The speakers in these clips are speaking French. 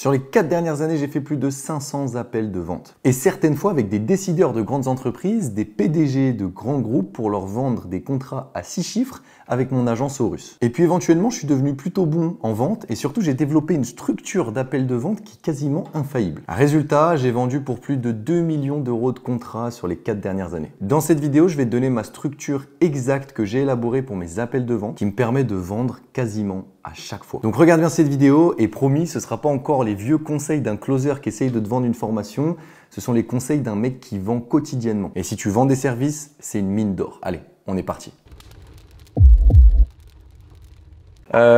Sur les 4 dernières années, j'ai fait plus de 500 appels de vente. Et certaines fois avec des décideurs de grandes entreprises, des PDG de grands groupes pour leur vendre des contrats à 6 chiffres avec mon agence Horus. Et puis éventuellement, je suis devenu plutôt bon en vente et surtout, j'ai développé une structure d'appels de vente qui est quasiment infaillible. Résultat, j'ai vendu pour plus de 2 millions d'euros de contrats sur les 4 dernières années. Dans cette vidéo, je vais te donner ma structure exacte que j'ai élaborée pour mes appels de vente qui me permet de vendre quasiment à chaque fois. Donc regarde bien cette vidéo et promis, ce ne sera pas encore les vieux conseils d'un closer qui essaye de te vendre une formation, ce sont les conseils d'un mec qui vend quotidiennement. Et si tu vends des services, c'est une mine d'or. Allez, on est parti.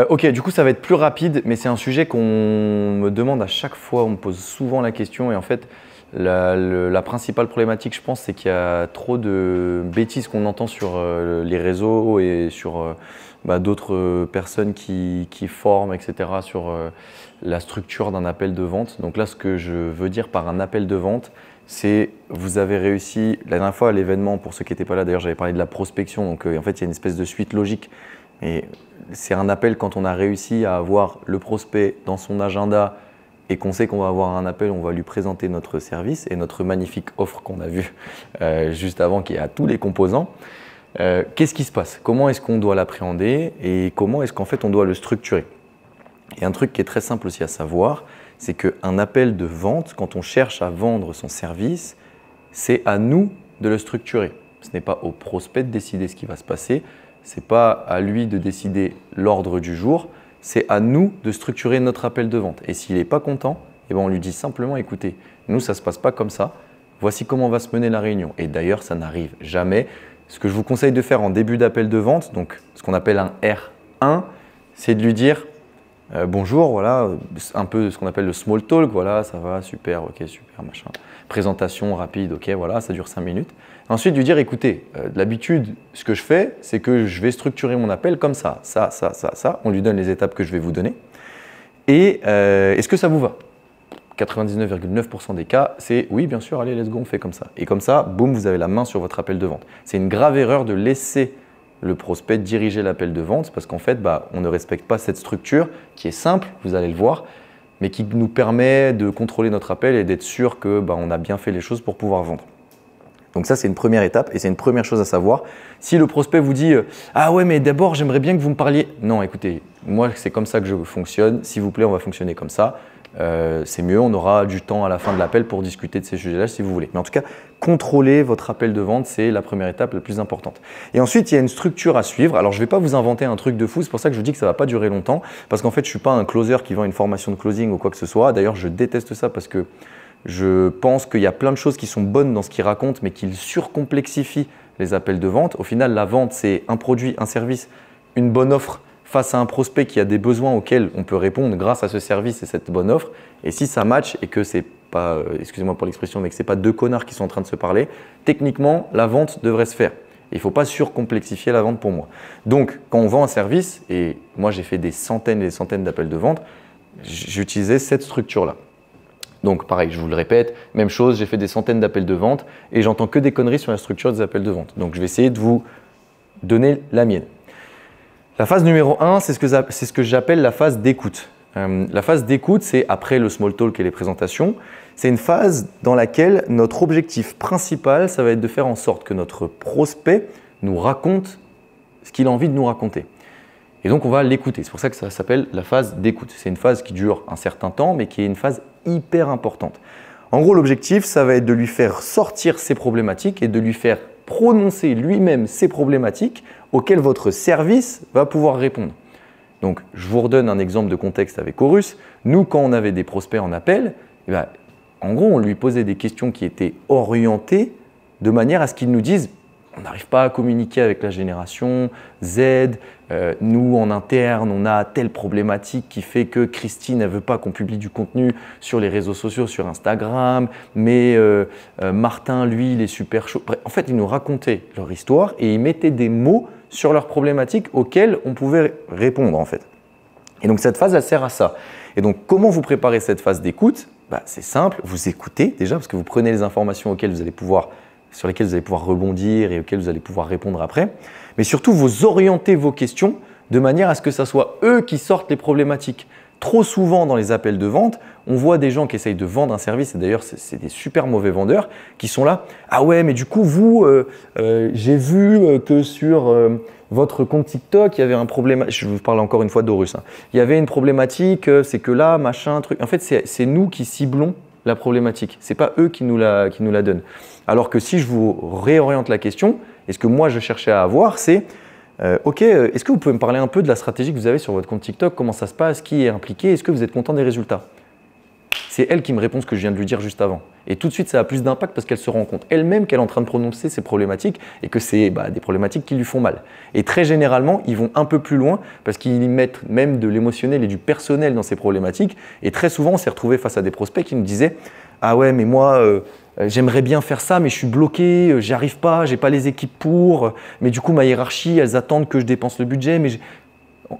Ok, du coup ça va être plus rapide, mais c'est un sujet qu'on me demande à chaque fois, on me pose souvent la question et en fait la principale problématique je pense c'est qu'il y a trop de bêtises qu'on entend sur les réseaux et sur d'autres personnes qui forment etc. sur la structure d'un appel de vente. Donc là ce que je veux dire par un appel de vente, c'est vous avez réussi, la dernière fois à l'événement, pour ceux qui n'étaient pas là d'ailleurs j'avais parlé de la prospection, donc en fait il y a une espèce de suite logique. Et c'est un appel quand on a réussi à avoir le prospect dans son agenda et qu'on sait qu'on va avoir un appel, on va lui présenter notre service et notre magnifique offre qu'on a vue juste avant qui a tous les composants. Qu'est-ce qui se passe? Comment est-ce qu'on doit l'appréhender et comment est-ce qu'en fait on doit le structurer? Et un truc qui est très simple aussi à savoir, c'est qu'un appel de vente, quand on cherche à vendre son service, c'est à nous de le structurer. Ce n'est pas au prospect de décider ce qui va se passer. Ce n'est pas à lui de décider l'ordre du jour, c'est à nous de structurer notre appel de vente. Et s'il n'est pas content, eh ben on lui dit simplement, écoutez, nous ça ne se passe pas comme ça, voici comment va se mener la réunion. Et d'ailleurs, ça n'arrive jamais. Ce que je vous conseille de faire en début d'appel de vente, donc ce qu'on appelle un R1, c'est de lui dire bonjour, voilà, un peu ce qu'on appelle le small talk, voilà, ça va, super, ok, super, machin. Présentation rapide, ok, voilà, ça dure 5 minutes. Ensuite, lui dire, écoutez, d'habitude, ce que je fais, c'est que je vais structurer mon appel comme ça, ça. On lui donne les étapes que je vais vous donner. Et est-ce que ça vous va? 99,9% des cas, c'est oui, bien sûr, allez, let's go, on fait comme ça. Et comme ça, boum, vous avez la main sur votre appel de vente. C'est une grave erreur de laisser le prospect diriger l'appel de vente parce qu'en fait, on ne respecte pas cette structure qui est simple, vous allez le voir, mais qui nous permet de contrôler notre appel et d'être sûr que on a bien fait les choses pour pouvoir vendre. Donc ça, c'est une première étape et c'est une première chose à savoir. Si le prospect vous dit « Ah ouais, mais d'abord, j'aimerais bien que vous me parliez… » Non, écoutez, moi, c'est comme ça que je fonctionne. S'il vous plaît, on va fonctionner comme ça. C'est mieux, on aura du temps à la fin de l'appel pour discuter de ces sujets-là si vous voulez. Mais en tout cas, contrôler votre appel de vente, c'est la première étape la plus importante. Et ensuite, il y a une structure à suivre. Alors, je ne vais pas vous inventer un truc de fou. C'est pour ça que je vous dis que ça ne va pas durer longtemps. Parce qu'en fait, je ne suis pas un closer qui vend une formation de closing ou quoi que ce soit. D'ailleurs, je déteste ça parce que je pense qu'il y a plein de choses qui sont bonnes dans ce qu'il raconte, mais qu'il surcomplexifie les appels de vente. Au final, la vente, c'est un produit, un service, une bonne offre face à un prospect qui a des besoins auxquels on peut répondre grâce à ce service et cette bonne offre. Et si ça match et que c'est pas, excusez-moi pour l'expression, mais que c'est pas deux connards qui sont en train de se parler, techniquement, la vente devrait se faire. Il ne faut pas surcomplexifier la vente pour moi. Donc, quand on vend un service, et moi j'ai fait des centaines et des centaines d'appels de vente, j'utilisais cette structure-là. Donc pareil, je vous le répète, même chose, j'ai fait des centaines d'appels de vente et j'entends que des conneries sur la structure des appels de vente. Donc je vais essayer de vous donner la mienne. La phase numéro 1, c'est ce que j'appelle la phase d'écoute. La phase d'écoute, c'est après le small talk et les présentations. C'est une phase dans laquelle notre objectif principal, ça va être de faire en sorte que notre prospect nous raconte ce qu'il a envie de nous raconter. Et donc, on va l'écouter. C'est pour ça que ça s'appelle la phase d'écoute. C'est une phase qui dure un certain temps, mais qui est une phase hyper importante. En gros, l'objectif, ça va être de lui faire sortir ses problématiques et de lui faire prononcer lui-même ses problématiques auxquelles votre service va pouvoir répondre. Donc, je vous redonne un exemple de contexte avec Horus. Nous, quand on avait des prospects en appel, en gros, on lui posait des questions qui étaient orientées de manière à ce qu'ils nous disent on n'arrive pas à communiquer avec la génération Z, nous en interne on a telle problématique qui fait que Christine ne veut pas qu'on publie du contenu sur les réseaux sociaux, sur Instagram, mais Martin lui il est super chaud. Bref, en fait ils nous racontaient leur histoire et ils mettaient des mots sur leurs problématiques auxquelles on pouvait répondre en fait. Et donc cette phase elle sert à ça. Et donc comment vous préparez cette phase d'écoute? C'est simple, vous écoutez déjà parce que vous prenez les informations sur lesquelles vous allez pouvoir rebondir et auxquelles vous allez pouvoir répondre après. Mais surtout, vous orientez vos questions de manière à ce que ce soit eux qui sortent les problématiques. trop souvent dans les appels de vente, on voit des gens qui essayent de vendre un service, et d'ailleurs c'est des super mauvais vendeurs, qui sont là. Ah ouais, mais du coup, vous, j'ai vu que sur votre compte TikTok, il y avait un problème. Je vous parle encore une fois d'Horus. Hein. Il y avait une problématique, c'est que là, machin, truc. En fait, c'est nous qui ciblons la problématique. Ce n'est pas eux qui nous la donnent. Alors que si je vous réoriente la question, et ce que moi je cherchais à avoir, c'est ok, est-ce que vous pouvez me parler un peu de la stratégie que vous avez sur votre compte TikTok, comment ça se passe, qui est impliqué, est-ce que vous êtes content des résultats? C'est elle qui me répond ce que je viens de lui dire juste avant. Et tout de suite, ça a plus d'impact parce qu'elle se rend compte elle-même qu'elle est en train de prononcer ses problématiques et que c'est des problématiques qui lui font mal. Et très généralement, ils vont un peu plus loin parce qu'ils y mettent même de l'émotionnel et du personnel dans ces problématiques. Et très souvent, on s'est retrouvé face à des prospects qui nous disaient « Ah ouais, mais moi… j'aimerais bien faire ça, mais je suis bloqué, j'y arrive pas, j'ai pas les équipes pour. Mais du coup, ma hiérarchie, elles attendent que je dépense le budget. Mais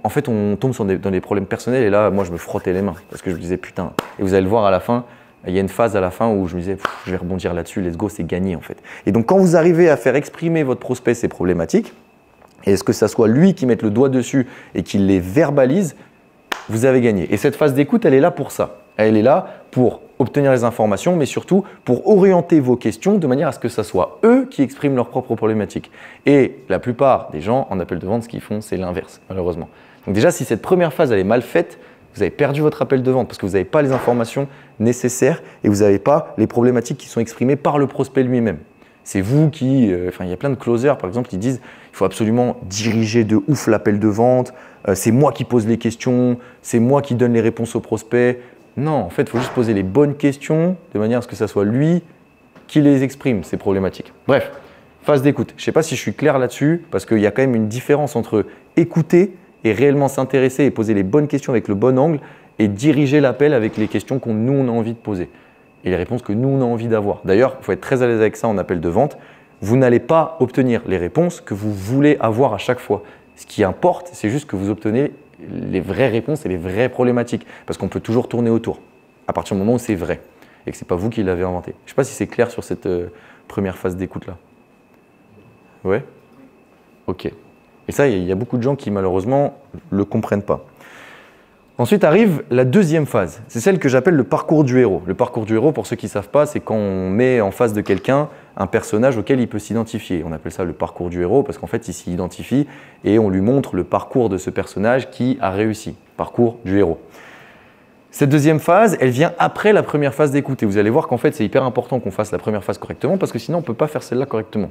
en fait, on tombe dans des problèmes personnels. Et là, moi, je me frottais les mains parce que je me disais putain. Et vous allez le voir à la fin, il y a une phase à la fin où je me disais je vais rebondir là-dessus, let's go, c'est gagné en fait. Et donc, quand vous arrivez à faire exprimer votre prospect ses problématiques, et est-ce que ça soit lui qui mette le doigt dessus et qui les verbalise, vous avez gagné. Et cette phase d'écoute, elle est là pour ça. Elle est là pour obtenir les informations, mais surtout pour orienter vos questions de manière à ce que ce soit eux qui expriment leurs propres problématiques. Et la plupart des gens en appel de vente, ce qu'ils font, c'est l'inverse, malheureusement. Donc déjà, si cette première phase elle est mal faite, vous avez perdu votre appel de vente parce que vous n'avez pas les informations nécessaires et vous n'avez pas les problématiques qui sont exprimées par le prospect lui-même. C'est vous qui… il y a plein de closers, par exemple, qui disent il faut absolument diriger de ouf l'appel de vente, c'est moi qui pose les questions, c'est moi qui donne les réponses au prospect. Non, en fait, il faut juste poser les bonnes questions de manière à ce que ce soit lui qui les exprime, ces problématiques. Bref, phase d'écoute. Je ne sais pas si je suis clair là-dessus parce qu'il y a quand même une différence entre écouter et réellement s'intéresser et poser les bonnes questions avec le bon angle et diriger l'appel avec les questions qu'on nous on a envie de poser et les réponses que nous on a envie d'avoir. D'ailleurs, il faut être très à l'aise avec ça en appel de vente. Vous n'allez pas obtenir les réponses que vous voulez avoir à chaque fois. Ce qui importe, c'est juste que vous obtenez les vraies réponses et les vraies problématiques. Parce qu'on peut toujours tourner autour, à partir du moment où c'est vrai et que ce n'est pas vous qui l'avez inventé. Je ne sais pas si c'est clair sur cette première phase d'écoute-là. Ouais? Ok. Et ça, il y a beaucoup de gens qui, malheureusement, ne le comprennent pas. Ensuite arrive la deuxième phase. C'est celle que j'appelle le parcours du héros. Le parcours du héros, pour ceux qui ne savent pas, c'est quand on met en face de quelqu'un un personnage auquel il peut s'identifier. On appelle ça le parcours du héros parce qu'en fait, il s'y identifie et on lui montre le parcours de ce personnage qui a réussi. Parcours du héros. Cette deuxième phase, elle vient après la première phase d'écoute. Et vous allez voir qu'en fait, c'est hyper important qu'on fasse la première phase correctement parce que sinon, on ne peut pas faire celle-là correctement.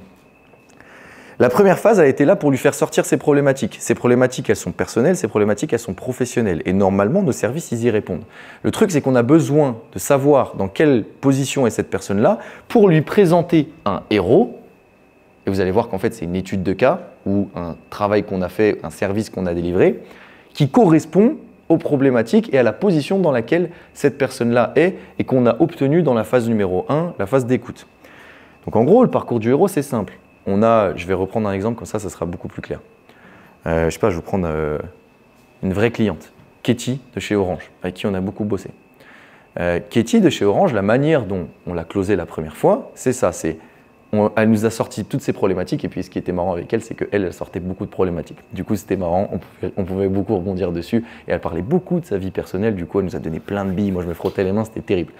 La première phase a été là pour lui faire sortir ses problématiques. Ces problématiques, elles sont personnelles, ces problématiques, elles sont professionnelles. Et normalement, nos services, ils y répondent. Le truc, c'est qu'on a besoin de savoir dans quelle position est cette personne-là pour lui présenter un héros. Et vous allez voir qu'en fait, c'est une étude de cas ou un travail qu'on a fait, un service qu'on a délivré, qui correspond aux problématiques et à la position dans laquelle cette personne-là est et qu'on a obtenu dans la phase numéro 1, la phase d'écoute. Donc en gros, le parcours du héros, c'est simple. Je vais reprendre un exemple, comme ça sera beaucoup plus clair. Je sais pas, je vais prendre une vraie cliente, Katie de chez Orange, avec qui on a beaucoup bossé. Katie de chez Orange, la manière dont on l'a closée la première fois, c'est ça. Elle nous a sorti toutes ses problématiques et puis ce qui était marrant avec elle, c'est qu'elle sortait beaucoup de problématiques. Du coup, c'était marrant, on pouvait beaucoup rebondir dessus et elle parlait beaucoup de sa vie personnelle. Du coup, elle nous a donné plein de billes. Moi, je me frottais les mains, c'était terrible.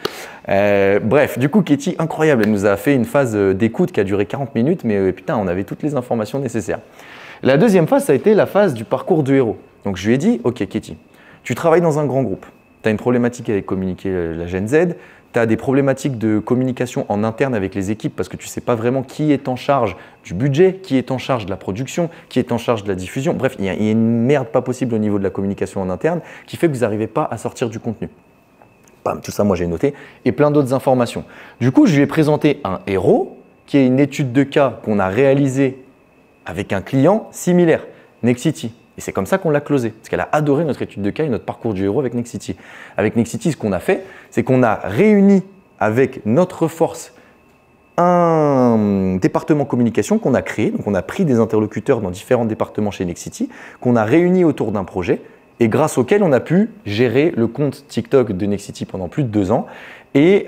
Bref, du coup, Katie, incroyable. Elle nous a fait une phase d'écoute qui a duré 40 minutes, mais putain, on avait toutes les informations nécessaires. La deuxième phase, ça a été la phase du parcours du héros. Donc, je lui ai dit, ok, Katie, tu travailles dans un grand groupe. Tu as une problématique avec communiquer la Gen Z. Tu as des problématiques de communication en interne avec les équipes parce que tu ne sais pas vraiment qui est en charge du budget, qui est en charge de la production, qui est en charge de la diffusion. Bref, il y a une merde pas possible au niveau de la communication en interne qui fait que vous n'arrivez pas à sortir du contenu. Bam, tout ça, moi j'ai noté et plein d'autres informations. Du coup, je lui ai présenté un héros qui est une étude de cas qu'on a réalisée avec un client similaire, Nexity. Et c'est comme ça qu'on l'a closé, parce qu'elle a adoré notre étude de cas et notre parcours du héros avec Nexity. Avec Nexity, ce qu'on a fait, c'est qu'on a réuni avec notre force un département communication qu'on a créé. Donc, on a pris des interlocuteurs dans différents départements chez Nexity, qu'on a réunis autour d'un projet et grâce auquel on a pu gérer le compte TikTok de Nexity pendant plus de 2 ans. Et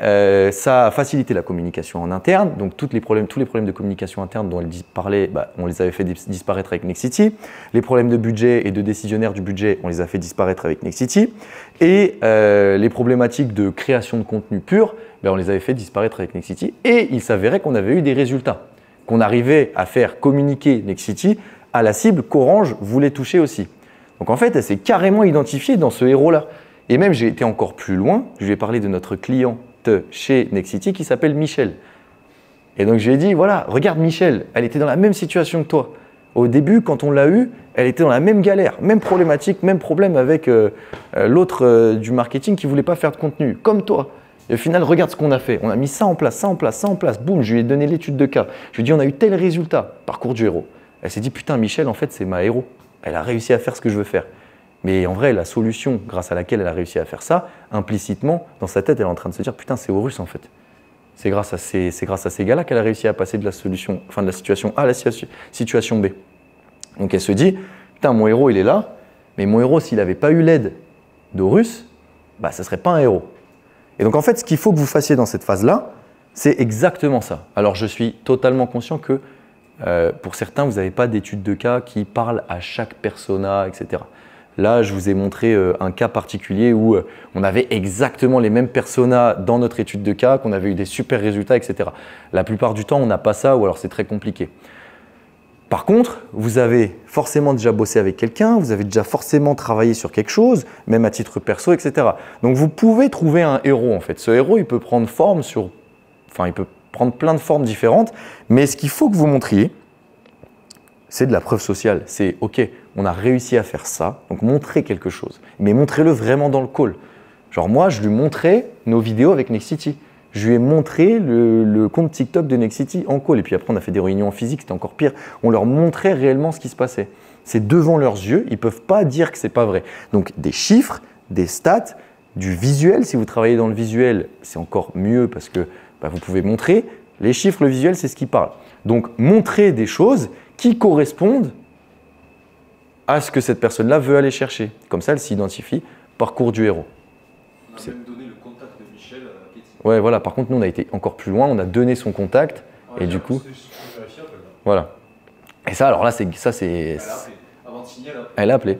ça a facilité la communication en interne. Donc tous les problèmes de communication interne dont elle parlait, on les avait fait disparaître avec Nexity. Les problèmes de budget et de décisionnaire du budget, on les a fait disparaître avec Nexity. Et les problématiques de création de contenu pur, on les avait fait disparaître avec Nexity. Et il s'avérait qu'on avait eu des résultats, qu'on arrivait à faire communiquer Nexity à la cible qu'Orange voulait toucher aussi. Donc en fait, elle s'est carrément identifiée dans ce héros-là. Et même, j'ai été encore plus loin, je lui ai parlé de notre cliente chez Nexity qui s'appelle Michel. Et donc, je lui ai dit, voilà, regarde Michel, elle était dans la même situation que toi. Au début, quand on l'a eue, elle était dans la même galère, même problématique, même problème avec l'autre du marketing qui ne voulait pas faire de contenu, comme toi. Et au final, regarde ce qu'on a fait. On a mis ça en place, ça en place, ça en place. Boum, je lui ai donné l'étude de cas. Je lui ai dit, on a eu tel résultat, parcours du héros. Elle s'est dit, putain, Michel, en fait, c'est ma héros. Elle a réussi à faire ce que je veux faire. Mais en vrai, la solution grâce à laquelle elle a réussi à faire ça, implicitement, dans sa tête, elle est en train de se dire « Putain, c'est Horus en fait ». C'est grâce à ces gars-là qu'elle a réussi à passer de la situation A à la situation B. Donc elle se dit « Putain, mon héros, il est là, mais mon héros, s'il n'avait pas eu l'aide d'Horus, ça ne serait pas un héros ». Et donc en fait, ce qu'il faut que vous fassiez dans cette phase-là, c'est exactement ça. Alors je suis totalement conscient que pour certains, vous n'avez pas d'études de cas qui parlent à chaque persona, etc. Là, je vous ai montré un cas particulier où on avait exactement les mêmes personas dans notre étude de cas, qu'on avait eu des super résultats, etc. La plupart du temps, on n'a pas ça ou alors c'est très compliqué. Par contre, vous avez forcément déjà bossé avec quelqu'un, vous avez déjà forcément travaillé sur quelque chose, même à titre perso, etc. Donc, vous pouvez trouver un héros en fait. Ce héros, il peut prendre forme il peut prendre plein de formes différentes, mais ce qu'il faut que vous montriez, c'est de la preuve sociale. C'est OK, on a réussi à faire ça, donc montrez quelque chose. Mais montrez-le vraiment dans le call. Genre moi, je lui montrais nos vidéos avec Nexity. Je lui ai montré le compte TikTok de Nexity en call. Et puis après, on a fait des réunions en physique, c'était encore pire. On leur montrait réellement ce qui se passait. C'est devant leurs yeux, ils ne peuvent pas dire que ce n'est pas vrai. Donc des chiffres, des stats, du visuel. Si vous travaillez dans le visuel, c'est encore mieux parce que vous pouvez montrer. Les chiffres, le visuel, c'est ce qui parle. Donc montrer des choses qui correspondent à ce que cette personne-là veut aller chercher. Comme ça, elle s'identifie, parcours du héros. On a même donné le contact de Michel à Katie. Ouais, voilà. Par contre, nous, on a été encore plus loin. On a donné son contact et du coup… Voilà. Et ça, alors là, c'est… Elle a appelé. Avant de signer, elle a appelé.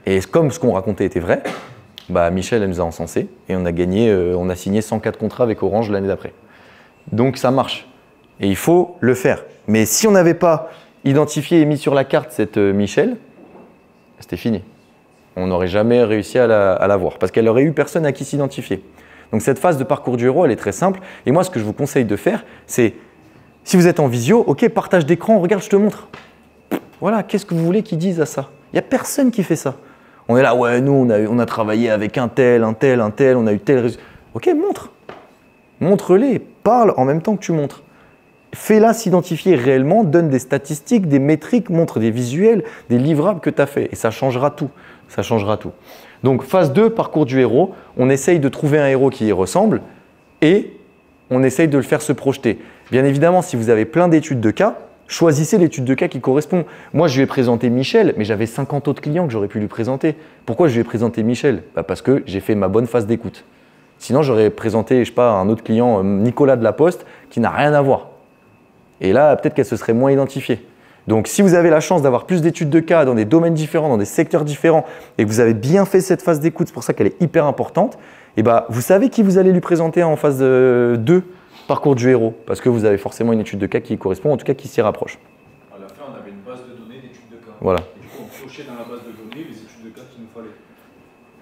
Et comme ce qu'on racontait était vrai, Michel, elle nous a encensés et on a gagné, on a signé 104 contrats avec Orange l'année d'après. Donc, ça marche. Et il faut le faire. Mais si on n'avait pas identifié et mis sur la carte cette Michel, c'était fini. On n'aurait jamais réussi à la voir parce qu'elle n'aurait eu personne à qui s'identifier. Donc cette phase de parcours du héros, elle est très simple. Et moi, ce que je vous conseille de faire, c'est si vous êtes en visio, OK, partage d'écran, regarde, je te montre. Voilà, qu'est-ce que vous voulez qu'ils disent à ça? Il n'y a personne qui fait ça. On est là, ouais, nous, on a travaillé avec un tel, on a eu tel résultat. OK, montre. Montre-les, parle en même temps que tu montres. Fais-la s'identifier réellement, donne des statistiques, des métriques, montre des visuels, des livrables que tu as fait. Et ça changera tout. Ça changera tout. Donc, phase 2, parcours du héros. On essaye de trouver un héros qui y ressemble et on essaye de le faire se projeter. Bien évidemment, si vous avez plein d'études de cas, choisissez l'étude de cas qui correspond. Moi, je lui ai présenté Michel, mais j'avais 50 autres clients que j'aurais pu lui présenter. Pourquoi je lui ai présenté Michel? Parce que j'ai fait ma bonne phase d'écoute. Sinon, j'aurais présenté, je sais pas, un autre client, Nicolas de la Poste, qui n'a rien à voir. Et là, peut-être qu'elle se serait moins identifiée. Donc, si vous avez la chance d'avoir plus d'études de cas dans des domaines différents, dans des secteurs différents, et que vous avez bien fait cette phase d'écoute, c'est pour ça qu'elle est hyper importante, et vous savez qui vous allez lui présenter en phase 2, parcours du héros, parce que vous avez forcément une étude de cas qui correspond, en tout cas qui s'y rapproche. À la fin, on avait une base de données d'études de cas. Voilà. Et du coup, on piochait dans la base de données les études de cas qu'il nous fallait.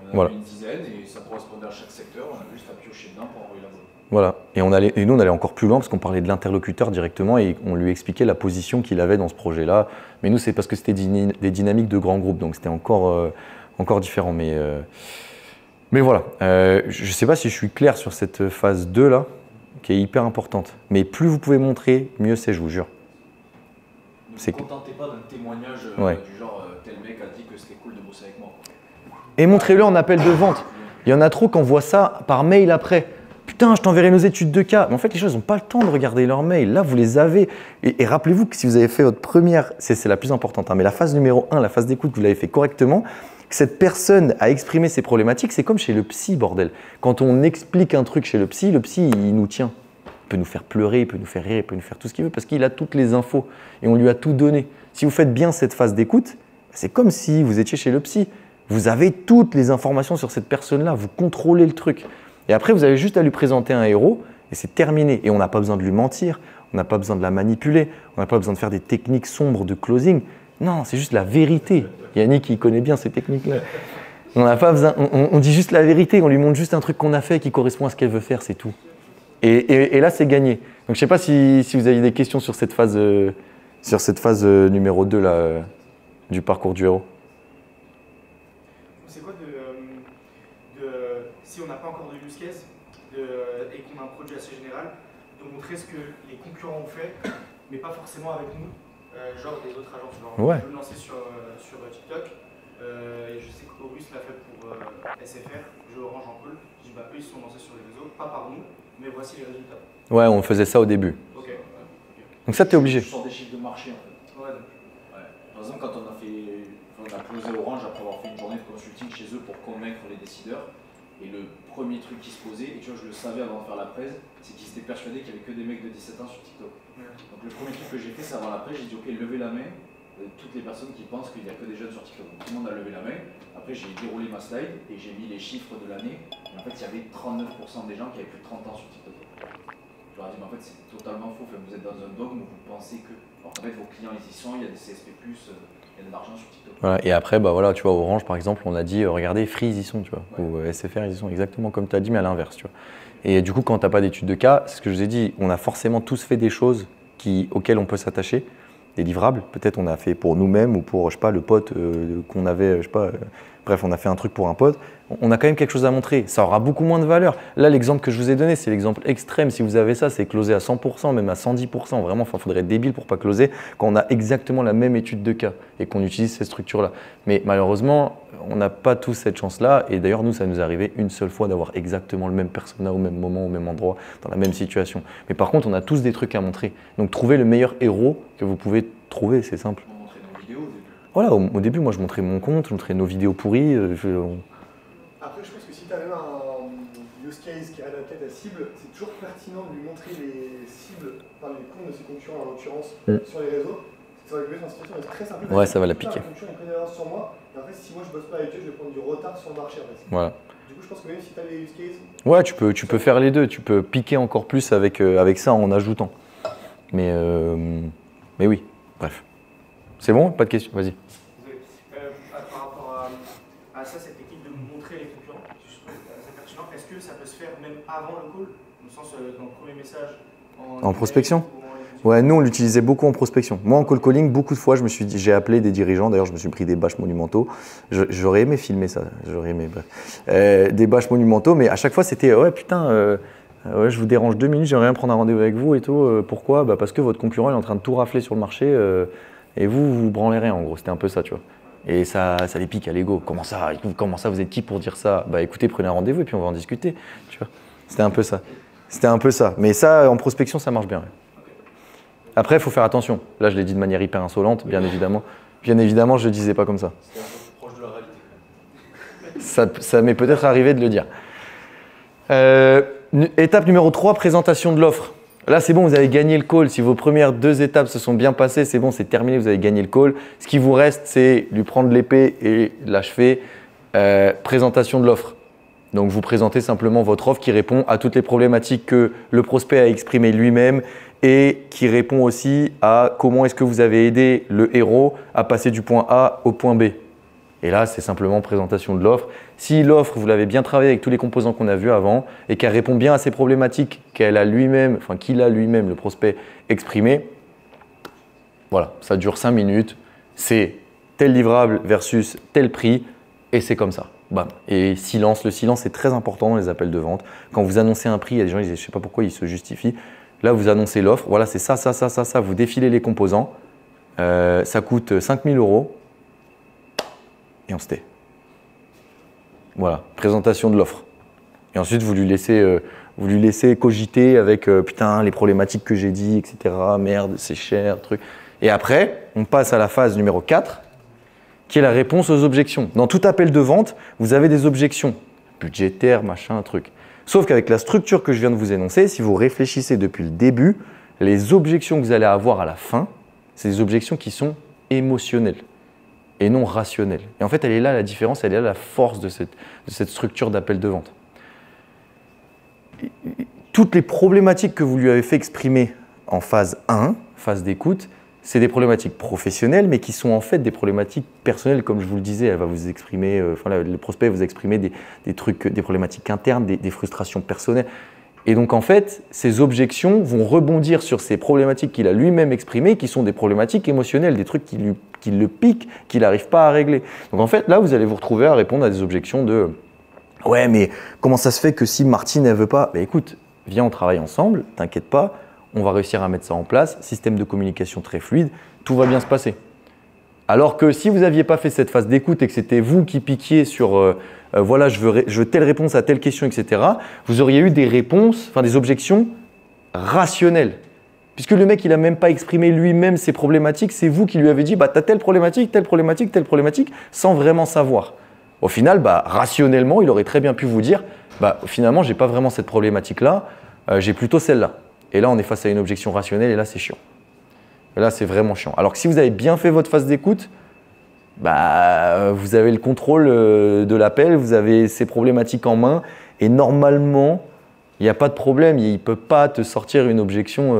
On en Voilà. avait une dizaine et ça correspondait à chaque secteur. On a juste à piocher dedans pour envoyer la bonne. Voilà, et nous on allait encore plus loin parce qu'on parlait de l'interlocuteur directement et on lui expliquait la position qu'il avait dans ce projet-là. Mais nous, c'est parce que c'était des dynamiques de grands groupes, donc c'était encore différent. Mais voilà, je ne sais pas si je suis clair sur cette phase 2 là, qui est hyper importante. Mais plus vous pouvez montrer, mieux c'est, je vous jure. Ne vous contentez pas d'un témoignage du genre tel mec a dit que c'était cool de bosser avec moi. Et montrez-le en appel de vente. Il y en a trop qui envoient ça par mail après. Putain, je t'enverrai nos études de cas. Mais en fait, les gens, ils n'ont pas le temps de regarder leurs mails. Là, vous les avez. Et rappelez-vous que si vous avez fait votre première, c'est la plus importante, hein, mais la phase numéro 1, la phase d'écoute, vous l'avez fait correctement, que cette personne a exprimé ses problématiques, c'est comme chez le psy, bordel. Quand on explique un truc chez le psy, il nous tient. Il peut nous faire pleurer, il peut nous faire rire, il peut nous faire tout ce qu'il veut parce qu'il a toutes les infos et on lui a tout donné. Si vous faites bien cette phase d'écoute, c'est comme si vous étiez chez le psy. Vous avez toutes les informations sur cette personne-là, vous contrôlez le truc. Et après, vous avez juste à lui présenter un héros et c'est terminé. Et on n'a pas besoin de lui mentir, on n'a pas besoin de la manipuler, on n'a pas besoin de faire des techniques sombres de closing. Non, c'est juste la vérité. Yannick, il connaît bien ces techniques-là. On n'a pas besoin, on dit juste la vérité, on lui montre juste un truc qu'on a fait qui correspond à ce qu'elle veut faire, c'est tout. Et là, c'est gagné. Donc, je ne sais pas si vous avez des questions sur cette phase, numéro 2 là, du parcours du héros. C'est quoi si on n'a pas encore de use case et qu'on a un produit assez général, de montrer ce que les concurrents ont fait, mais pas forcément avec nous, genre des autres agences. Genre, Ouais. Je veux me lancer sur TikTok, et je sais qu'Auguste l'a fait pour SFR, jeu Orange en call. Je dis bah eux ils se sont lancés sur les réseaux, pas par nous, mais voici les résultats. Ouais, on faisait ça au début. Ok. Donc ça, tu es obligé. Je sors des chiffres de marché en fait. Ouais. Par exemple, quand on a closé Orange après avoir fait une journée de consulting chez eux pour convaincre les décideurs, et le premier truc qui se posait, et tu vois, je le savais avant de faire la presse, c'est qu'ils étaient persuadés qu'il n'y avait que des mecs de 17 ans sur TikTok. Ouais. Donc le premier truc que j'ai fait, c'est avant la presse, j'ai dit ok, levez la main, toutes les personnes qui pensent qu'il n'y a que des jeunes sur TikTok. Donc, tout le monde a levé la main. Après, j'ai déroulé ma slide et j'ai mis les chiffres de l'année. Et en fait, il y avait 39% des gens qui avaient plus de 30 ans sur TikTok. Je leur ai dit, mais en fait, c'est totalement faux. Vous êtes dans un dogme où vous pensez que. Alors, en fait, vos clients, ils y sont, il y a des CSP, il y a de l'argent sur TikTok. Voilà, et après, bah voilà, tu vois, Orange, par exemple, on a dit, regardez, Free, ils y sont, tu vois. Ouais. Ou SFR, ils y sont exactement comme tu as dit, mais à l'inverse, tu vois. Et du coup, quand tu n'as pas d'études de cas, c'est ce que je vous ai dit, on a forcément tous fait des choses auxquelles on peut s'attacher. Des livrables, peut-être on a fait pour nous-mêmes ou pour, je sais pas, le pote qu'on avait, je sais pas, bref, on a fait un truc pour un pote. On a quand même quelque chose à montrer. Ça aura beaucoup moins de valeur. Là, l'exemple que je vous ai donné, c'est l'exemple extrême. Si vous avez ça, c'est closer à 100%, même à 110%. Vraiment, il faudrait être débile pour pas closer quand on a exactement la même étude de cas et qu'on utilise ces structures-là. Mais malheureusement, on n'a pas tous cette chance-là. Et d'ailleurs, nous, ça nous est arrivé une seule fois d'avoir exactement le même persona au même moment, au même endroit, dans la même situation. Mais par contre, on a tous des trucs à montrer. Donc, trouvez le meilleur héros que vous pouvez trouver, c'est simple. On montrait nos vidéos au début. Voilà, au début, moi, je montrais mon compte, je montrais nos vidéos pourries. Après, je pense que si tu avais un use case qui est adapté à ta cible, c'est toujours pertinent de lui montrer les cibles, enfin les comptes de ses concurrents en l'occurrence, sur les réseaux. Ça va lui mettre en situation très simple. Ouais, ça va la piquer. La concurrent est très d'avance sur moi, et en fait, si moi je bosse pas avec eux, je vais prendre du retard sur le marché en fait. Voilà. Du coup, je pense que même si tu as les use cases. Ouais, tu peux faire les deux. Tu peux piquer encore plus avec ça en ajoutant. Mais oui, bref. C'est bon? Pas de questions? Vas-y. Par rapport à ça, cette technique de montrer les concurrents, je trouve assez pertinent. Est-ce que ça peut se faire même avant le call, dans le sens dans le premier message en prospection? Ouais, nous on l'utilisait beaucoup en prospection. Moi en call calling, beaucoup de fois, j'ai appelé des dirigeants. D'ailleurs, je me suis pris des bâches monumentaux. J'aurais aimé filmer ça. J'aurais aimé. Des bâches monumentaux, mais à chaque fois c'était ouais putain. Ouais, je vous dérange 2 minutes, j'aimerais bien prendre un rendez-vous avec vous et tout. Pourquoi? Bah parce que votre concurrent est en train de tout rafler sur le marché et vous branlez rien. En gros, c'était un peu ça, tu vois. Et ça les pique à l'ego. Comment ça, vous êtes qui pour dire ça? Bah écoutez, prenez un rendez-vous et puis on va en discuter. Tu vois. C'était un peu ça. Mais ça, en prospection, ça marche bien. Ouais. Après, il faut faire attention. Là, je l'ai dit de manière hyper insolente, bien évidemment. Bien évidemment, je ne le disais pas comme ça. C'est un peu proche de la réalité. Ça m'est peut-être arrivé de le dire. Étape numéro 3, présentation de l'offre. Là, c'est bon, vous avez gagné le call. Si vos premières 2 étapes se sont bien passées, c'est bon, c'est terminé, vous avez gagné le call. Ce qui vous reste, c'est lui prendre l'épée et l'achever. Présentation de l'offre. Donc, vous présentez simplement votre offre qui répond à toutes les problématiques que le prospect a exprimées lui-même et qui répond aussi à comment est-ce que vous avez aidé le héros à passer du point A au point B. Et là, c'est simplement présentation de l'offre. Si l'offre, vous l'avez bien travaillée avec tous les composants qu'on a vus avant et qu'elle répond bien à ces problématiques qu'il a lui-même, le prospect, exprimé, voilà, ça dure 5 minutes. C'est tel livrable versus tel prix et c'est comme ça. Bam. Et silence, le silence est très important dans les appels de vente. Quand vous annoncez un prix, il y a des gens, je ne sais pas pourquoi ils se justifient. Là, vous annoncez l'offre, voilà, c'est ça, vous défilez les composants. Ça coûte 5 000 € et on se tait. Voilà, présentation de l'offre. Et ensuite, vous lui laissez cogiter avec putain, les problématiques que j'ai dit, etc. Merde, c'est cher, truc. Et après, on passe à la phase numéro 4, qui est la réponse aux objections. Dans tout appel de vente, vous avez des objections budgétaires, machin, truc. Sauf qu'avec la structure que je viens de vous énoncer, si vous réfléchissez depuis le début, les objections que vous allez avoir à la fin, c'est des objections qui sont émotionnelles et non rationnelles. Et en fait, elle est là la différence, elle est là la force de cette structure d'appel de vente. Toutes les problématiques que vous lui avez fait exprimer en phase 1, phase d'écoute, c'est des problématiques professionnelles, mais qui sont en fait des problématiques personnelles, comme je vous le disais. Elle va vous exprimer, le prospect va vous exprimer des trucs, des problématiques internes, des frustrations personnelles. Et donc en fait, ces objections vont rebondir sur ces problématiques qu'il a lui-même exprimées, qui sont des problématiques émotionnelles, des trucs qui le piquent, qu'il n'arrive pas à régler. Donc en fait, là, vous allez vous retrouver à répondre à des objections de « Ouais, mais comment ça se fait que si Martine, elle veut pas ?» Ben écoute, viens, on travaille ensemble, t'inquiète pas. On va réussir à mettre ça en place, système de communication très fluide, tout va bien se passer. Alors que si vous n'aviez pas fait cette phase d'écoute et que c'était vous qui piquiez sur voilà, je veux telle réponse à telle question, etc., vous auriez eu des réponses, enfin des objections rationnelles. Puisque le mec, il n'a même pas exprimé lui-même ses problématiques, c'est vous qui lui avez dit, bah, tu as telle problématique, telle problématique, telle problématique, sans vraiment savoir. Au final, bah, rationnellement, il aurait très bien pu vous dire, bah, finalement, je n'ai pas vraiment cette problématique-là, j'ai plutôt celle-là. Et là, on est face à une objection rationnelle et là, c'est chiant. Et là, c'est vraiment chiant. Alors que si vous avez bien fait votre phase d'écoute, bah, vous avez le contrôle de l'appel, vous avez ces problématiques en main et normalement, il n'y a pas de problème. Il ne peut pas te sortir une objection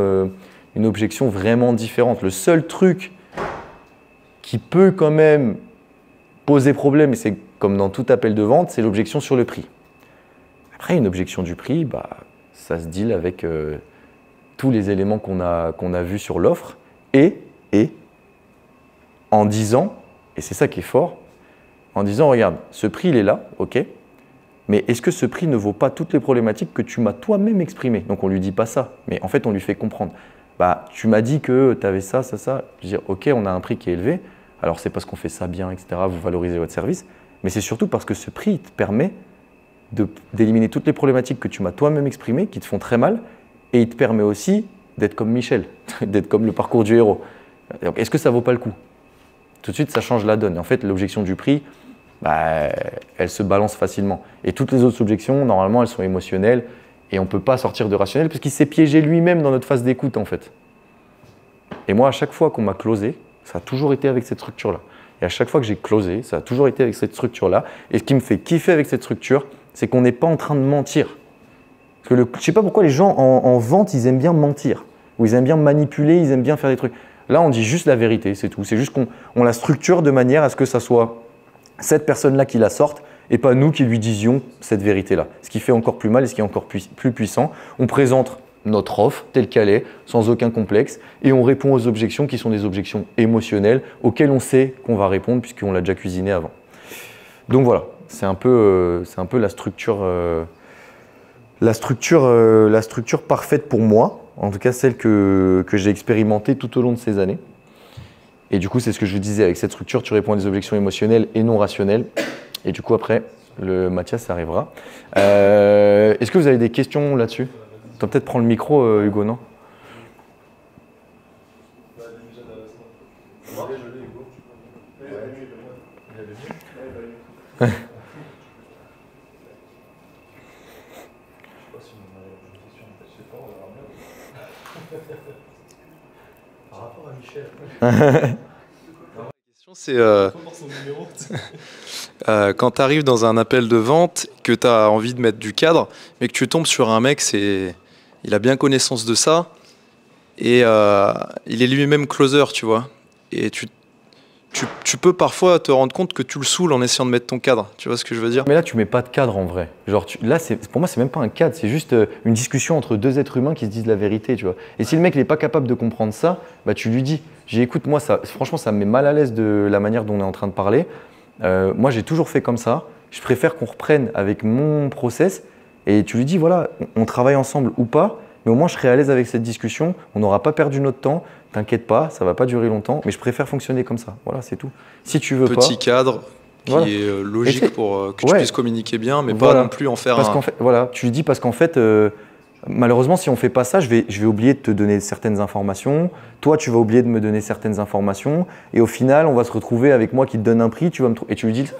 vraiment différente. Le seul truc qui peut quand même poser problème, et c'est comme dans tout appel de vente, c'est l'objection sur le prix. Après, une objection du prix, bah, ça se deal avec tous les éléments qu'on a vus sur l'offre et en disant, et c'est ça qui est fort, en disant regarde, ce prix il est là, ok, mais est-ce que ce prix ne vaut pas toutes les problématiques que tu m'as toi-même exprimées? Donc on ne lui dit pas ça, mais en fait on lui fait comprendre. Bah, tu m'as dit que tu avais ça, ça, ça. Je veux dire, ok, on a un prix qui est élevé, alors c'est parce qu'on fait ça bien, etc., vous valorisez votre service, mais c'est surtout parce que ce prix te permet d'éliminer toutes les problématiques que tu m'as toi-même exprimées, qui te font très mal, et il te permet aussi d'être comme Michel, d'être comme le parcours du héros. Est-ce que ça vaut pas le coup? Tout de suite, ça change la donne. En fait, l'objection du prix, bah, elle se balance facilement. Et toutes les autres objections, normalement, elles sont émotionnelles et on ne peut pas sortir de rationnel parce qu'il s'est piégé lui-même dans notre phase d'écoute, en fait. Et moi, à chaque fois qu'on m'a closé, ça a toujours été avec cette structure-là. Et à chaque fois que j'ai closé, ça a toujours été avec cette structure-là. Et ce qui me fait kiffer avec cette structure, c'est qu'on n'est pas en train de mentir. Parce que je ne sais pas pourquoi les gens en vente, ils aiment bien mentir. Ou ils aiment bien manipuler, ils aiment bien faire des trucs. Là, on dit juste la vérité, c'est tout. C'est juste qu'on la structure de manière à ce que ça soit cette personne-là qui la sorte et pas nous qui lui disions cette vérité-là. Ce qui fait encore plus mal et ce qui est encore plus puissant. On présente notre offre telle qu'elle est, sans aucun complexe, et on répond aux objections qui sont des objections émotionnelles auxquelles on sait qu'on va répondre puisqu'on l'a déjà cuisiné avant. Donc voilà, c'est un peu la structure parfaite pour moi. En tout cas, celle que j'ai expérimentée tout au long de ces années. Et du coup, c'est ce que je disais, avec cette structure, tu réponds à des objections émotionnelles et non rationnelles. Et du coup, après, le Mathias arrivera. Est-ce que vous avez des questions là-dessus? Tu vas peut-être prendre le micro, Hugo, non? Par rapport à Michel. La question c'est quand tu arrives dans un appel de vente, que tu as envie de mettre du cadre, mais que tu tombes sur un mec, il a bien connaissance de ça, et il est lui-même closer, tu vois. Et tu peux parfois te rendre compte que tu le saoules en essayant de mettre ton cadre, tu vois ce que je veux dire? Mais là, tu mets pas de cadre en vrai. Genre, là, pour moi, c'est même pas un cadre, c'est juste une discussion entre deux êtres humains qui se disent la vérité, tu vois. Et si le mec n'est pas capable de comprendre ça, bah, tu lui dis, écoute, moi, franchement, ça me met mal à l'aise de la manière dont on est en train de parler. Moi, j'ai toujours fait comme ça. Je préfère qu'on reprenne avec mon process. Et tu lui dis, voilà, on travaille ensemble ou pas, mais au moins, je serai à l'aise avec cette discussion. On n'aura pas perdu notre temps. T'inquiète pas, ça va pas durer longtemps, mais je préfère fonctionner comme ça. Voilà, c'est tout. Si tu veux Petit cadre, qui Voilà. est logique pour que tu ouais. puisses communiquer bien, mais Voilà. pas non plus en faire Parce un... qu'en fait, voilà, tu lui dis parce qu'en fait, malheureusement, si on fait pas ça, je vais oublier de te donner certaines informations. Toi, tu vas oublier de me donner certaines informations. Et au final, on va se retrouver avec moi qui te donne un prix. Et tu lui dis,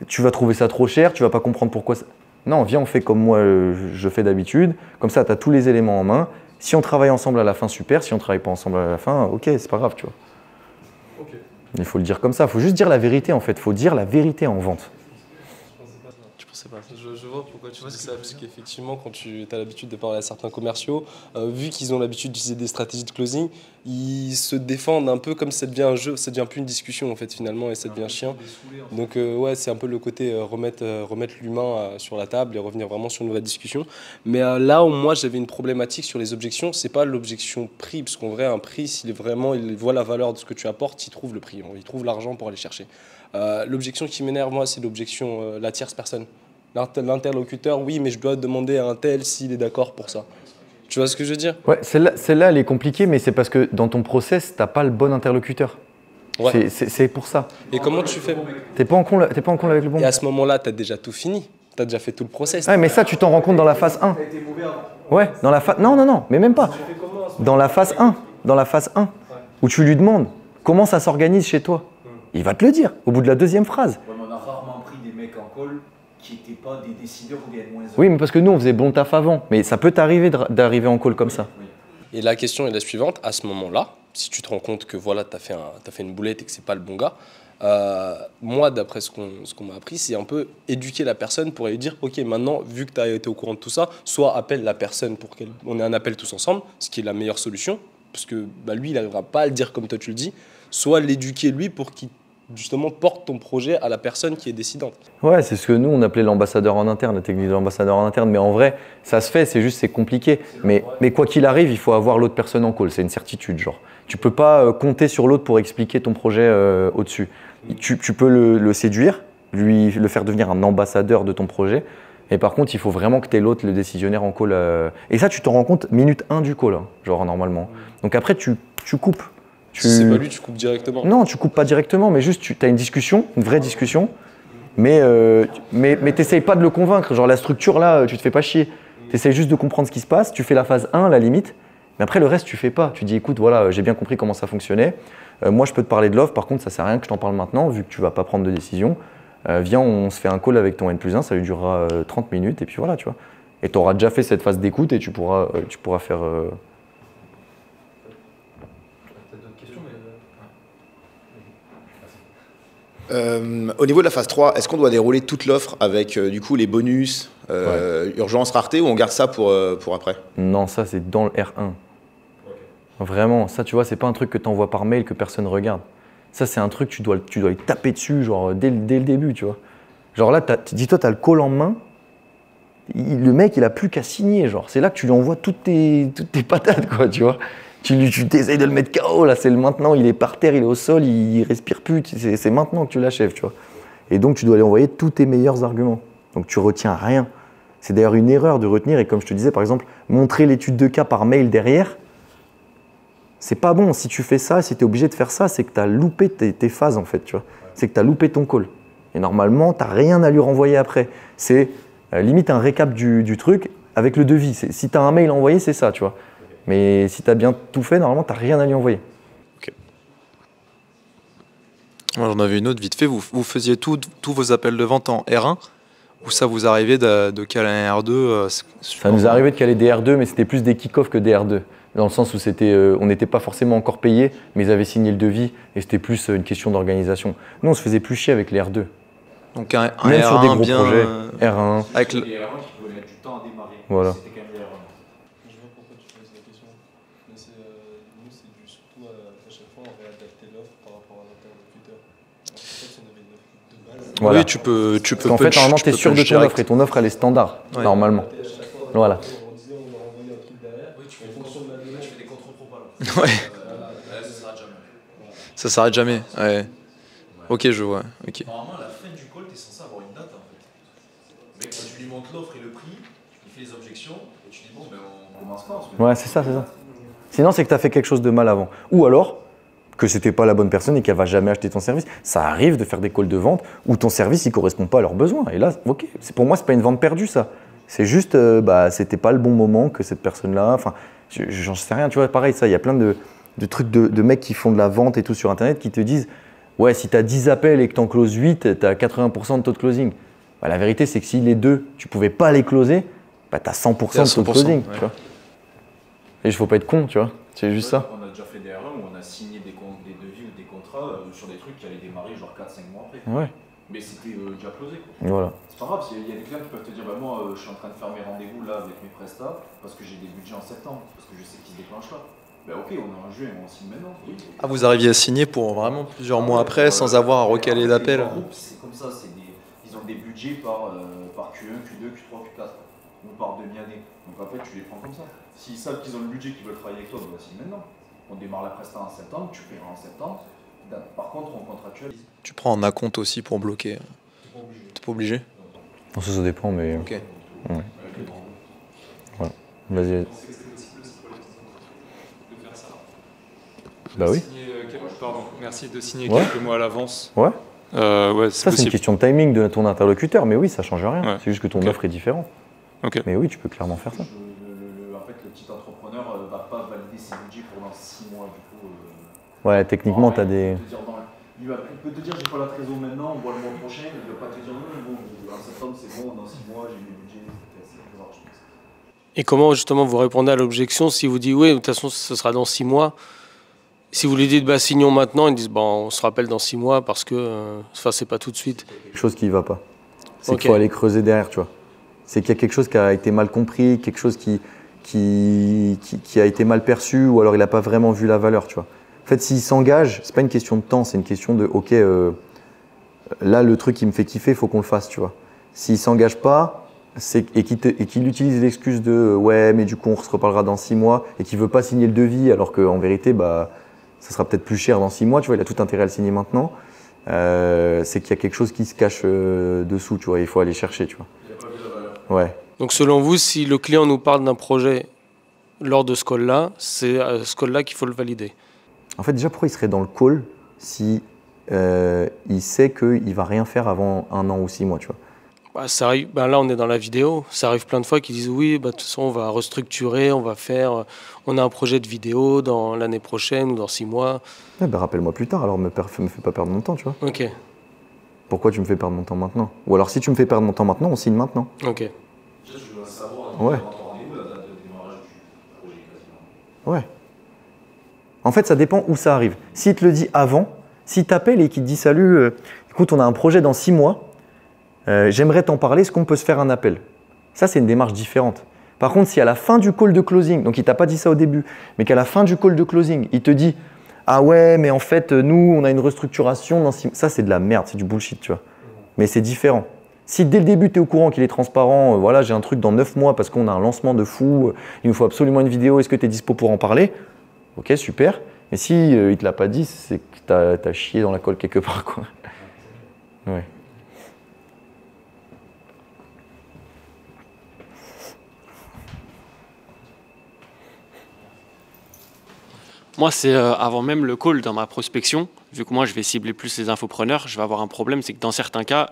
tu vas trouver ça trop cher, tu vas pas comprendre pourquoi. Non, viens, on fait comme moi je fais d'habitude. Comme ça, tu as tous les éléments en main. Si on travaille ensemble à la fin, super. Si on travaille pas ensemble à la fin, ok, c'est pas grave, tu vois. Ok. Il faut le dire comme ça. Il faut juste dire la vérité, en fait. Il faut dire la vérité en vente. Tu pensais pas ça. Je vois pourquoi tu dis ça, parce qu'effectivement, quand tu as l'habitude de parler à certains commerciaux, vu qu'ils ont l'habitude d'utiliser des stratégies de closing, ils se défendent un peu comme si ça devient un jeu, ça devient plus une discussion en fait finalement, et ça devient chiant. Donc ouais, c'est un peu le côté remettre l'humain sur la table et revenir vraiment sur une nouvelle discussion. Mais là où moi j'avais une problématique sur les objections, c'est pas l'objection prix, parce qu'en vrai un prix, s'il est vraiment, il voit la valeur de ce que tu apportes, il trouve le prix, il trouve l'argent pour aller chercher. L'objection qui m'énerve moi, c'est l'objection la tierce personne. L'interlocuteur, oui, mais je dois demander à un tel s'il est d'accord pour ça. Tu vois ce que je veux dire? Ouais, celle-là, elle est compliquée, mais c'est parce que dans ton process, tu n'as pas le bon interlocuteur. Ouais. C'est pour ça. Et comment tu fais? T'es pas en con avec le bon. Et à ce moment-là, tu as déjà tout fini. Tu as déjà fait tout le process. Ouais, mais ça, tu t'en rends compte dans la phase 1. Ouais, dans la phase. Non, mais même pas. Dans la phase 1. Dans la phase 1. Où tu lui demandes comment ça s'organise chez toi. Il va te le dire au bout de la deuxième phrase. Ouais, mais on a rarement pris des mecs en call qui n'étaient pas des décideurs ou des N-1. Oui, mais parce que nous, on faisait bon taf avant. Mais ça peut t'arriver d'arriver en call comme ça. Et la question est la suivante. À ce moment-là, si tu te rends compte que voilà, tu as fait une boulette et que c'est pas le bon gars, moi, d'après ce qu'on m'a appris, c'est un peu éduquer la personne pour lui dire, ok, maintenant, vu que tu as été au courant de tout ça, soit appelle la personne pour qu'on ait un appel tous ensemble, ce qui est la meilleure solution, parce que bah, lui, il n'arrivera pas à le dire comme toi tu le dis, soit l'éduquer lui pour qu'il justement porte ton projet à la personne qui est décidante. Ouais, c'est ce que nous, on appelait l'ambassadeur en interne, la technique de l'ambassadeur en interne. Mais en vrai, ça se fait, c'est compliqué. Mais quoi qu'il arrive, il faut avoir l'autre personne en call. C'est une certitude, genre. Tu peux pas compter sur l'autre pour expliquer ton projet au-dessus. Tu peux le séduire, le faire devenir un ambassadeur de ton projet. Et par contre, il faut vraiment que tu aies l'autre, le décisionnaire en call. Et ça, tu t'en rends compte minute 1 du call, hein, genre normalement. Donc après, tu coupes. Si c'est pas lui, tu coupes directement. Non, tu coupes pas directement, mais juste tu as une discussion, une vraie discussion, mais t'essayes pas de le convaincre. Genre la structure là, tu te fais pas chier. T'essayes juste de comprendre ce qui se passe, tu fais la phase 1, la limite, mais après le reste tu fais pas. Tu dis écoute, voilà, j'ai bien compris comment ça fonctionnait. Moi je peux te parler de l'offre, par contre ça sert à rien que je t'en parle maintenant, vu que tu vas pas prendre de décision. Viens, on se fait un call avec ton N+1, ça lui durera 30 minutes, et puis voilà, tu vois. Et tu auras déjà fait cette phase d'écoute et tu pourras faire. Au niveau de la phase 3, est-ce qu'on doit dérouler toute l'offre avec du coup les bonus, urgence, rareté, ou on garde ça pour après? Non, ça c'est dans le R1. Vraiment, ça tu vois, c'est pas un truc que tu envoies par mail que personne regarde. Ça c'est un truc, tu dois lui taper dessus genre, dès le début, tu vois. Genre là, dis-toi, tu as le call en main, le mec il a plus qu'à signer, genre. C'est là que tu lui envoies toutes tes patates, quoi, tu vois. Tu essayes de le mettre KO, là c'est le maintenant, il est par terre, il est au sol, il respire plus, c'est maintenant que tu l'achèves, tu vois. Et donc tu dois lui envoyer tous tes meilleurs arguments. Donc tu retiens rien. C'est d'ailleurs une erreur de retenir, et comme je te disais, par exemple, montrer l'étude de cas par mail derrière, c'est pas bon. Si tu fais ça, si tu es obligé de faire ça, c'est que tu as loupé tes phases en fait, tu vois. C'est que tu as loupé ton call. Et normalement, tu n'as rien à lui renvoyer après. C'est limite un récap du truc avec le devis. Si tu as un mail envoyé, c'est ça, tu vois. Mais si tu as bien tout fait, normalement, tu n'as rien à lui envoyer. Ok. Moi, j'en avais une autre vite fait. Vous faisiez tous vos appels de vente en R1 ou ça vous arrivait de caler un R2 Ça nous arrivait de caler des R2, mais c'était plus des kick-offs que des R2. Dans le sens où on n'était pas forcément encore payé, mais ils avaient signé le devis et c'était plus une question d'organisation. Nous, on se faisait plus chier avec les R2. Donc un Même R1 sur des gros bien projets, R1. avec Les R1 qui pouvaient mettre du temps à démarrer. Voilà. C'était quand même les R1. Je vois pourquoi tu poses la question. Mais nous, c'est surtout à chaque fois, on réadapter l'offre par rapport à l'interlocuteur. En fait, si on avait une offre de base, Voilà. Oui, tu peux Parce qu'en fait, normalement, tu es sûr de ton offre et ton offre, elle est standard, Ouais. normalement. Voilà. on disait, on leur envoyait un truc derrière. Oui, tu fais en fonction de la donnée. Tu fais des contrôles-propales. Ouais. Ça s'arrête jamais. Ça s'arrête jamais. Ouais. Ok, je vois. Ok. Normalement, à la fin du call, tu es censé avoir une date en fait. Mais quand tu lui montres l'offre et le prix, il fait les objections et tu dis bon, ben on commence pas. Ouais, c'est ça. Sinon, c'est que tu as fait quelque chose de mal avant. Ou alors, que c'était pas la bonne personne et qu'elle va jamais acheter ton service. Ça arrive de faire des calls de vente où ton service il correspond pas à leurs besoins. Et là, ok, pour moi c'est pas une vente perdue ça. C'est juste, c'était pas le bon moment que cette personne-là. Enfin, j'en sais rien. Tu vois, pareil ça, il y a plein de trucs de mecs qui font de la vente et tout sur internet qui te disent, ouais, si tu as 10 appels et que tu en closes 8, tu as 80% de taux de closing. Bah, la vérité c'est que si les deux, tu pouvais pas les closer, bah, tu as 100% de taux de closing. Ouais. Tu vois. Et il faut pas être con, tu vois. C'est juste ça. On a déjà fait des R1 où on a signé des devis ou des contrats sur des trucs qui allaient démarrer genre 4-5 mois après. Ouais. Mais c'était déjà closé. Quoi. Voilà. C'est pas grave, il y a des clients qui peuvent te dire bah, moi je suis en train de faire mes rendez-vous là avec mes prestats parce que j'ai des budgets en septembre, parce que je sais qu'ils se déclenchent là. Bah ok, on est en juin, on signe maintenant. Oui. Ah, vous arriviez à signer pour vraiment plusieurs mois après sans avoir à recaler d'appel. C'est comme ça, ils ont des budgets par Q1, Q2, Q3, Q4 ou par demi-année. Donc en fait, tu les prends comme ça. S'ils savent qu'ils ont le budget qu'ils veulent travailler avec toi, bah signe maintenant. On démarre la presta en septembre, tu paieras en septembre. Par contre, on contractualise. Tu prends un acompte aussi pour bloquer. T'es pas obligé? Non, ça dépend, mais. Ok. Ouais. Voilà. Vas-y. Bah oui. Pardon, merci de signer Ouais. quelques mois à l'avance. Ouais. Ouais, Ça, c'est une possible. question de timing de ton interlocuteur, mais oui, ça change rien. Ouais. C'est juste que ton Ok. offre est différente. Ok. Mais oui, tu peux clairement faire ça. En fait, le petit entrepreneur va pas valider ses budgets pendant 6 mois. Du coup, Ouais, techniquement, tu as des. Il peut te dire j'ai pas la trésor maintenant, on voit le mois prochain. Il va pas te dire non, bon, en septembre c'est bon, dans 6 mois j'ai mes budgets. C'est très large, je pense. Et comment justement vous répondez à l'objection si vous dites oui, de toute façon ce sera dans 6 mois. Si vous lui dites bah signons maintenant, ils disent bon on se rappelle dans 6 mois parce que c'est pas tout de suite. Quelque chose qui ne va pas. C'est Ok. qu'il faut aller creuser derrière, tu vois. C'est qu'il y a quelque chose qui a été mal compris, quelque chose qui a été mal perçu, ou alors il n'a pas vraiment vu la valeur, tu vois. En fait, s'il s'engage, c'est pas une question de temps, c'est une question de ok, là le truc qui me fait kiffer, il faut qu'on le fasse, tu vois. S'il s'engage pas, et qu'il utilise l'excuse de ouais, mais du coup on se reparlera dans 6 mois, et qu'il veut pas signer le devis, alors qu'en vérité, bah, ça sera peut-être plus cher dans 6 mois, tu vois, il a tout intérêt à le signer maintenant. C'est qu'il y a quelque chose qui se cache dessous, tu vois, il faut aller chercher, tu vois. Ouais. Donc selon vous, si le client nous parle d'un projet lors de ce call-là, c'est à ce call-là qu'il faut le valider. En fait, déjà, pourquoi il serait dans le call si il sait qu'il va rien faire avant 1 an ou 6 mois, tu vois? Bah, ça arrive, bah, là on est dans la vidéo, ça arrive plein de fois qu'ils disent oui, bah, de toute façon on va restructurer, on a un projet de vidéo dans l'année prochaine ou dans 6 mois. Ouais, bah, rappelle-moi plus tard, alors me fais pas perdre mon temps, tu vois. Ok, Pourquoi tu me fais perdre mon temps maintenant? Ou alors si tu me fais perdre mon temps maintenant, on signe maintenant. ok. Déjà, je veux savoir Ouais. rendez-vous, la date de démarrage du projet quasiment. Ouais. En fait, ça dépend où ça arrive. S'il te le dit avant, s'il t'appelle et qu'il te dit salut, écoute, on a un projet dans 6 mois, j'aimerais t'en parler, est-ce qu'on peut se faire un appel? Ça, c'est une démarche différente. Par contre, si à la fin du call de closing, donc il t'a pas dit ça au début, mais qu'à la fin du call de closing, il te dit ah ouais, mais en fait, nous, on a une restructuration dans 6 mois. Ça, c'est de la merde, c'est du bullshit, tu vois. Mais c'est différent. Si dès le début, tu es au courant qu'il est transparent, voilà, j'ai un truc dans 9 mois parce qu'on a un lancement de fou, il nous faut absolument une vidéo, est-ce que tu es dispo pour en parler? Ok, super. Mais si il te l'a pas dit, c'est que t'as chié dans la colle quelque part, quoi. Ouais. Moi, c'est avant même le call dans ma prospection, vu que moi, je vais cibler plus les infopreneurs, je vais avoir un problème, c'est que dans certains cas,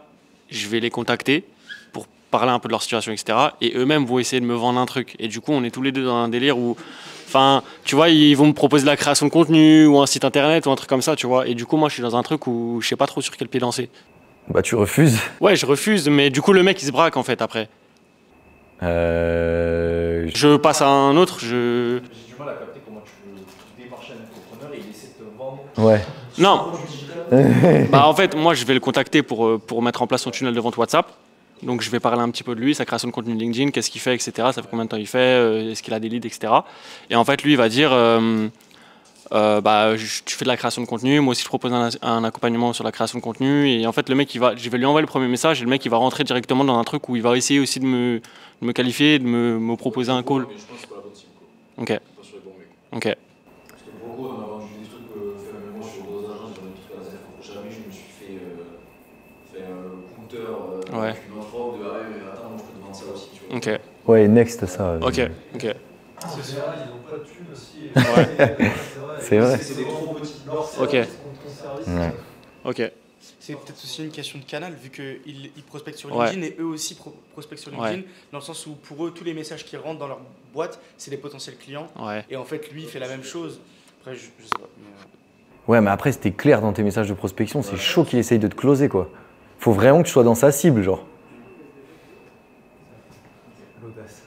je vais les contacter pour parler un peu de leur situation, etc. Et eux-mêmes vont essayer de me vendre un truc. Et du coup, on est tous les deux dans un délire où, enfin, tu vois, ils vont me proposer de la création de contenu ou un site internet ou un truc comme ça, tu vois. Et du coup, moi, je suis dans un truc où je sais pas trop sur quel pied danser. Bah, tu refuses. Ouais, je refuse, mais du coup, le mec, il se braque en fait après. Je passe à un autre, J'ai du mal à capter comment tu démarches un entrepreneur et il essaie de te vendre. Ouais. Non. Bah en fait, moi je vais le contacter pour mettre en place son tunnel de vente WhatsApp. Donc je vais parler un petit peu de lui, sa création de contenu LinkedIn, qu'est-ce qu'il fait, etc. Ça fait combien de temps il fait, est-ce qu'il a des leads, etc. Et en fait, lui, il va dire tu fais de la création de contenu, moi aussi je propose un accompagnement sur la création de contenu. Et en fait, le mec, je vais lui envoyer le premier message et le mec, il va rentrer directement dans un truc où il va essayer aussi de me qualifier, de me proposer un call. Mais je pense que c'est pas la bonne cible. Ok, Pas sur les bons mecs. ok. Parce que pour le coup, on a vendu des trucs, même moi sur d'autres agences, j'en ai tout fait à la ZF. Jamais je me suis fait un compteur Ouais. avec une autre offre de ah ouais, mais attends, moi je peux te vendre ça aussi. Tu vois. Ok, Ouais, next, ça. ok, ok. En général, ils n'ont pas de thunes aussi. C'est vrai. C'est des trop petits. Leur Ok. service contre ton service. Ouais. Ok. C'est peut-être aussi une question de canal, vu qu'ils prospectent sur Ouais. LinkedIn et eux aussi prospectent sur LinkedIn, dans le sens où pour eux, tous les messages qui rentrent dans leur boîte, c'est des potentiels clients. Ouais. Et en fait, lui, il fait la même chose. Après, je sais pas. Ouais, mais après, c'était clair dans tes messages de prospection, c'est chaud qu'il essaye de te closer, quoi. Faut vraiment que tu sois dans sa cible, genre. L'audace.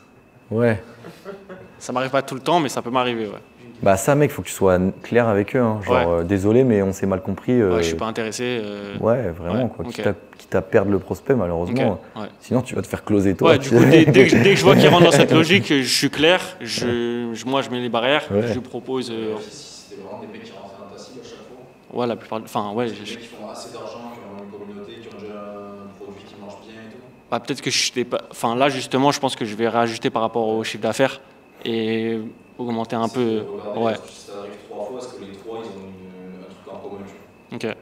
Ouais. Ça m'arrive pas tout le temps, mais ça peut m'arriver, ouais. Bah ça, mec, faut que tu sois clair avec eux, hein. Genre, Ouais. Désolé, mais on s'est mal compris. Ouais, je suis pas intéressé. Ouais, vraiment, ouais, quoi. ok. Quitte à perdre le prospect, malheureusement. Ok, ouais. Sinon, tu vas te faire closer, toi. Ouais, du coup, dès que je vois qu'il rentre dans cette logique, je suis clair, moi je mets les barrières, Ouais. je lui propose. Si c'était vraiment des mecs qui rentraient dans ta cible à chaque fois, Ouais, la plupart. Enfin, ouais. des mecs qui font assez d'argent, qui ont une communauté, qui ont déjà un produit qui marche bien et tout. Bah, peut-être que je n'étais pas. Enfin, là, justement, je pense que je vais réajuster par rapport au chiffre d'affaires et augmenter un peu. Ouais. Si ça arrive 3 fois, est-ce que les 3 ils ont un truc en commun, tu vois. Ok.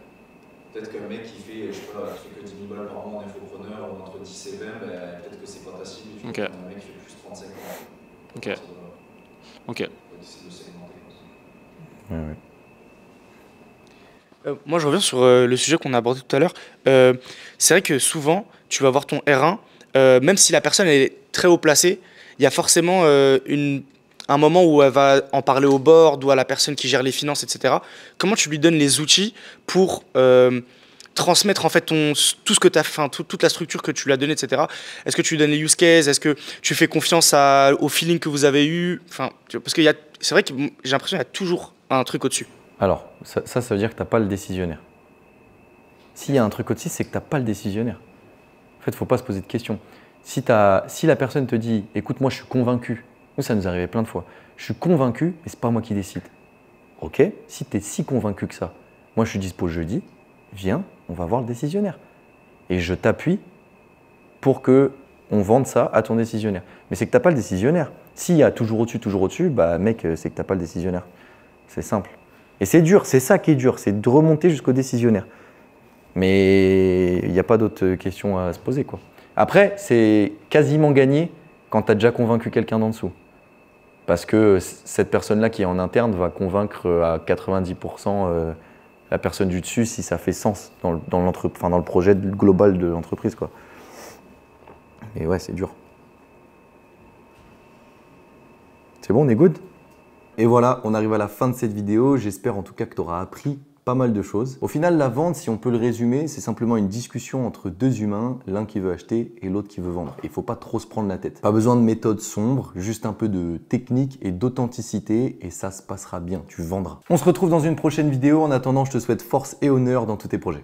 Peut-être qu'un mec qui fait, je sais pas, qui fait que 10 000 balles par mois en infopreneur, ou entre 10 et 20, ben, peut-être que c'est pas ta cible. Tu Ok. vois. Un mec qui fait plus 35 ans. Ok. Ok. On va essayer de segmenter comme ça. Ouais, ouais. Moi, je reviens sur le sujet qu'on a abordé tout à l'heure. C'est vrai que souvent, tu vas voir ton R1, même si la personne est très haut placée, il y a forcément un moment où elle va en parler au board ou à la personne qui gère les finances, etc. Comment tu lui donnes les outils pour transmettre en fait tout ce que tu as fait, toute la structure que tu lui as donnée, etc. Est-ce que tu lui donnes les use cases? Est-ce que tu fais confiance au feeling que vous avez eu? Enfin, parce que c'est vrai que j'ai l'impression qu'il y a toujours un truc au-dessus. Alors, ça veut dire que tu n'as pas le décisionnaire. S'il y a un truc au-dessus, c'est que tu n'as pas le décisionnaire. En fait, il ne faut pas se poser de questions. Si la personne te dit « Écoute, moi, je suis convaincu », nous, ça nous arrivait plein de fois. « Je suis convaincu, mais ce n'est pas moi qui décide. » Ok, si tu es si convaincu que ça, moi, je suis dispo jeudi, viens, on va voir le décisionnaire. Et je t'appuie pour qu'on vende ça à ton décisionnaire. Mais c'est que tu n'as pas le décisionnaire. S'il y a toujours au-dessus, bah mec, c'est que tu n'as pas le décisionnaire. C'est simple. Et c'est dur, c'est ça qui est dur, c'est de remonter jusqu'au décisionnaire. Mais il n'y a pas d'autres questions à se poser, quoi. Après, c'est quasiment gagné quand tu as déjà convaincu quelqu'un d'en dessous. Parce que cette personne-là qui est en interne va convaincre à 90% la personne du dessus si ça fait sens dans le projet global de l'entreprise, quoi. Mais ouais, c'est dur. C'est bon, on est good? Et voilà, on arrive à la fin de cette vidéo. J'espère en tout cas que tu auras appris pas mal de choses. Au final, la vente, si on peut le résumer, c'est simplement une discussion entre deux humains, l'un qui veut acheter et l'autre qui veut vendre. Il ne faut pas trop se prendre la tête. Pas besoin de méthode sombre, juste un peu de technique et d'authenticité et ça se passera bien, tu vendras. On se retrouve dans une prochaine vidéo. En attendant, je te souhaite force et honneur dans tous tes projets.